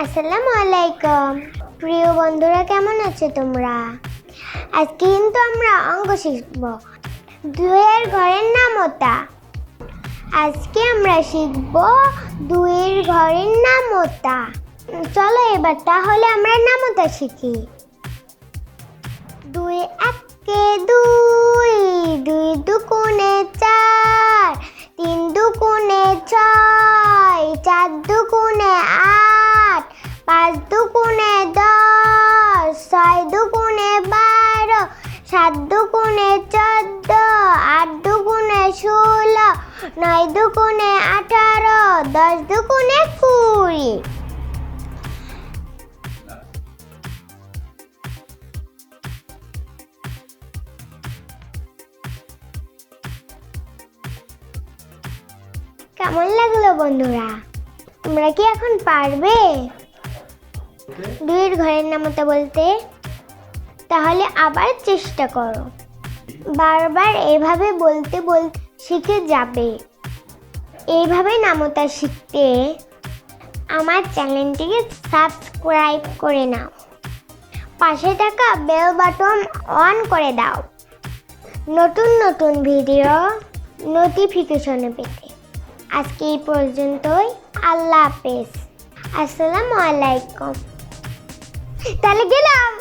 আসসালামু আলাইকুম। প্রিয় বন্ধুরা, কেমন আছো তোমরা? আজকে কিন্তু আমরা অঙ্ক শিখব। দুইয়ের ঘরের নামতা। আজকে আমরা শিখব দুইয়ের ঘরের নামতা। চলো এবার তাহলে আমরা নামতা শিখি। দুই একে দুই, দুই দুগুণে চার, তিন দুগুণে ছয়, চার দুগুণে আট, পাঁচ দুগুণে দশ, ছয় দুগুণে 12, সাত দুগুণে 14, আট দুগুণে 16, নয় দুগুণে 18, 10 দুগুণে 20। কেমন লাগলো বন্ধুরা? তোমরা কি এখন পারবে দুইয়ের ঘরের নামতা বলতে? তাহলে আবার চেষ্টা করো। বারবার এভাবে বলতে বলতে শিখে যাবে। এইভাবে নামতা শিখতে আমার চ্যানেলটিকে সাবস্ক্রাইব করে নাও। পাশে থাকা বেল বাটন অন করে দাও নতুন নতুন ভিডিও নোটিফিকেশনে পেতে। আজকে এই পর্যন্তই। আল্লাহ হাফেজ। আসসালামু আলাইকুম। তাহলে গেলাম।